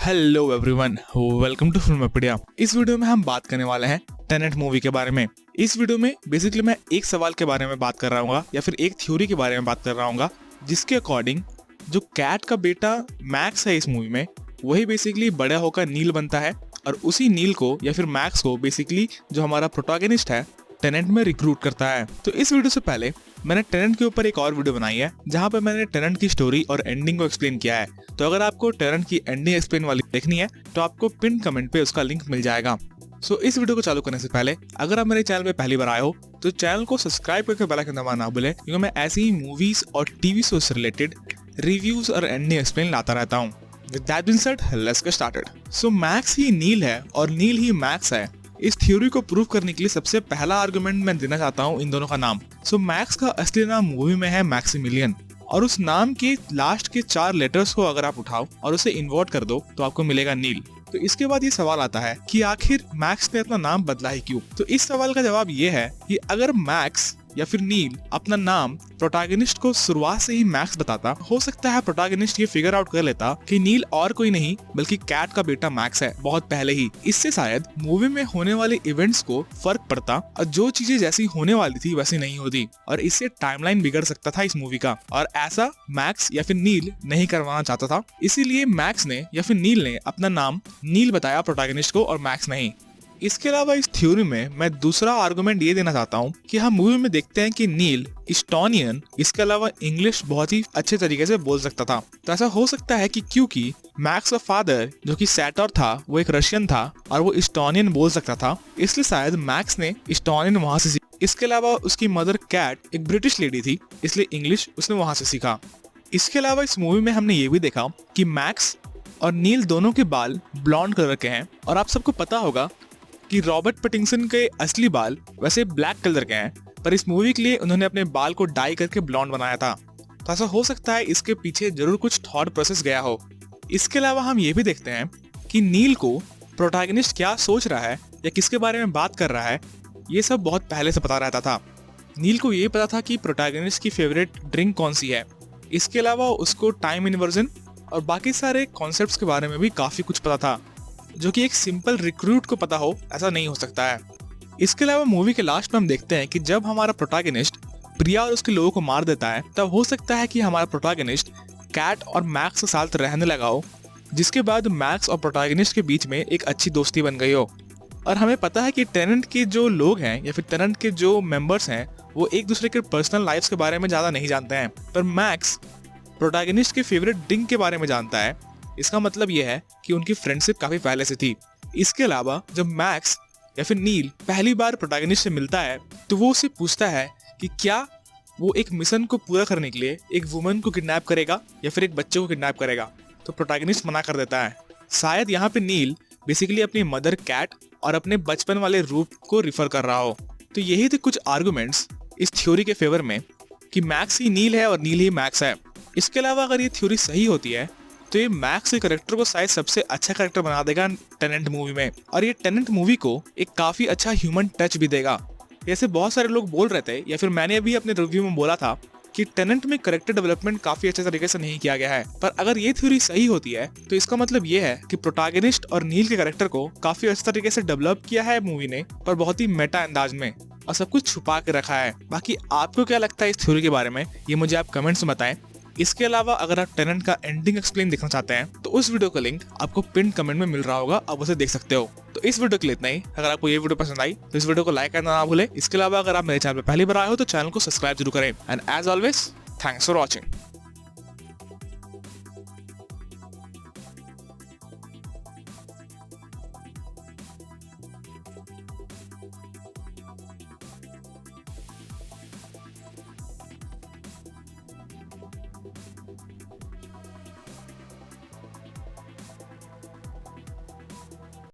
Hello everyone, welcome to Filmopedia. इस video में हम बात करने वाले हैं टेनेंट मूवी के बारे में। इस वीडियो में बेसिकली मैं एक सवाल के बारे में बात कर रहा हूँ या फिर एक थ्योरी के बारे में बात कर रहा हूँ, जिसके अकॉर्डिंग जो कैट का बेटा मैक्स है इस मूवी में, वही बेसिकली बड़ा होकर नील बनता है और उसी नील को या फिर मैक्स को बेसिकली जो हमारा प्रोटैगनिस्ट है टेनेंट में रिक्रूट करता है। तो इस वीडियो से पहले मैंने टेनेंट के ऊपर एक और वीडियो बनाई है जहां पे मैंने टेनेंट की स्टोरी और एंडिंग को एक्सप्लेन किया है। तो अगर आपको टेनेंट की एंडिंग एक्सप्लेन वाली देखनी है तो आपको पिन कमेंट पे उसका लिंक मिल जाएगा। सो इस वीडियो को चालू करने से पहले अगर आप मेरे चैनल पे पहली बार आए हो तो चैनल को सब्सक्राइब करके बेल आइकन दबाना ना भूलें, क्योंकि मैं ऐसी ही मूवीज और टीवी शो से रिलेटेड रिव्यूज और एंडिंग एक्सप्लेन लाता रहता हूँ। With that being said, let's get started. So Max ही नील है और नील ही मैक्स है। इस थ्योरी को प्रूव करने के लिए सबसे पहला आर्गुमेंट मैं देना चाहता हूँ इन दोनों का नाम। सो मैक्स का असली नाम मूवी में है मैक्सिमिलियन, और उस नाम के लास्ट के 4 लेटर्स को अगर आप उठाओ और उसे इन्वर्ट कर दो तो आपको मिलेगा नील। तो इसके बाद ये सवाल आता है कि आखिर मैक्स ने अपना नाम बदला ही क्यों। तो इस सवाल का जवाब ये है कि अगर मैक्स या फिर नील अपना नाम प्रोटैगनिस्ट को शुरुआत से ही मैक्स बताता, हो सकता है प्रोटैगनिस्ट ये फिगर आउट कर लेता कि नील और कोई नहीं बल्कि कैट का बेटा मैक्स है बहुत पहले ही। इससे शायद मूवी में होने वाले इवेंट्स को फर्क पड़ता और जो चीजें जैसी होने वाली थी वैसी नहीं होती, और इससे टाइमलाइन बिगड़ सकता था इस मूवी का, और ऐसा मैक्स या फिर नील नहीं करवाना चाहता था। इसीलिए मैक्स ने या फिर नील ने अपना नाम नील बताया प्रोटैगनिस्ट को और मैक्स नहीं। इसके अलावा इस थ्योरी में मैं दूसरा आर्गुमेंट ये देना चाहता हूँ कि हम मूवी में देखते हैं कि नील इस्टोनियन, इसके अलावा इंग्लिश बहुत ही अच्छे तरीके से बोल सकता था। तो ऐसा हो सकता है कि क्योंकि मैक्स का फादर जो कि सैटर था वो एक रशियन था और वो इस्टोनियन बोल सकता था, इसलिए शायद मैक्स ने इस्टोनियन वहां से सीखा। इसके अलावा उसकी मदर कैट एक ब्रिटिश लेडी थी, इसलिए इंग्लिश उसने वहां से सीखा। इसके अलावा इस मूवी में हमने ये भी देखा कि मैक्स और नील दोनों के बाल ब्लॉन्ड कलर के हैं, और आप सबको पता होगा कि रॉबर्ट पैटिंसन के असली बाल वैसे ब्लैक कलर के हैं, पर इस मूवी के लिए उन्होंने अपने बाल को डाई करके ब्लॉन्ड बनाया था। तो ऐसा हो सकता है इसके पीछे जरूर कुछ थॉट प्रोसेस गया हो। इसके अलावा हम ये भी देखते हैं कि नील को प्रोटैगनिस्ट क्या सोच रहा है या किसके बारे में बात कर रहा है, ये सब बहुत पहले से पता रहता था। नील को ये पता था कि प्रोटैगनिस्ट की फेवरेट ड्रिंक कौन सी है। इसके अलावा उसको टाइम इन्वर्जन और बाकी सारे कॉन्सेप्ट्स के बारे में भी काफी कुछ पता था, जो कि एक सिंपल रिक्रूट को पता हो ऐसा नहीं हो सकता है। इसके अलावा मूवी के लास्ट में हम देखते हैं कि जब हमारा प्रोटैगनिस्ट प्रिया और उसके लोगों को मार देता है, तब हो सकता है कि हमारा प्रोटैगनिस्ट कैट और मैक्स के साथ रहने लगा हो, जिसके बाद मैक्स और प्रोटैगनिस्ट के बीच में एक अच्छी दोस्ती बन गई हो। और हमें पता है कि टेनेंट के जो लोग हैं या फिर टेनेंट के जो मेंबर्स हैं वो एक दूसरे के पर्सनल लाइफ्स के बारे में ज्यादा नहीं जानते हैं, पर मैक्स प्रोटैगनिस्ट के फेवरेट ड्रिंक के बारे में जानता है। इसका मतलब यह है कि उनकी फ्रेंडशिप काफी पहले से थी। इसके अलावा जब मैक्स या फिर नील पहली बार प्रोटैगनिस्ट से मिलता है तो वो उससे पूछता है कि क्या वो एक मिशन को पूरा करने के लिए एक वुमन को किडनैप करेगा या फिर एक बच्चे को किडनैप करेगा। तो प्रोटैगनिस्ट मना कर देता है। शायद यहाँ पे नील बेसिकली अपनी मदर कैट और अपने बचपन वाले रूप को रिफर कर रहा हो। तो यही थे कुछ आर्गुमेंट्स इस थ्योरी के फेवर में कि मैक्स ही नील है और नील ही मैक्स है। इसके अलावा अगर ये थ्योरी सही होती है तो ये मैक्स के कैरेक्टर को शायद सबसे अच्छा कैरेक्टर बना देगा टेनेंट मूवी में, और ये टेनेंट मूवी को एक काफी अच्छा ह्यूमन टच भी देगा। जैसे बहुत सारे लोग बोल रहे थे या फिर मैंने अभी अपने रिव्यू में बोला था कि टेनेंट में कैरेक्टर डेवलपमेंट काफी अच्छे तरीके से नहीं किया गया है, पर अगर ये थ्योरी सही होती है तो इसका मतलब ये है कि प्रोटैगनिस्ट और नील के कैरेक्टर को काफी अच्छे तरीके से डेवलप किया है मूवी ने, पर बहुत ही मेटा अंदाज में, और सब कुछ छुपा के रखा है। बाकी आपको क्या लगता है इस थ्योरी के बारे में, ये मुझे आप कमेंट्स में बताएं। इसके अलावा अगर आप टेनेंट का एंडिंग एक्सप्लेन देखना चाहते हैं तो उस वीडियो का लिंक आपको पिन कमेंट में मिल रहा होगा, आप उसे देख सकते हो। तो इस वीडियो के लिए इतना ही। अगर आपको ये वीडियो पसंद आई तो इस वीडियो को लाइक करना ना भूलें। इसके अलावा अगर आप मेरे चैनल पर पहली बार आए हो तो चैनल को सब्सक्राइब जरूर करें। And as always, thanks for watching.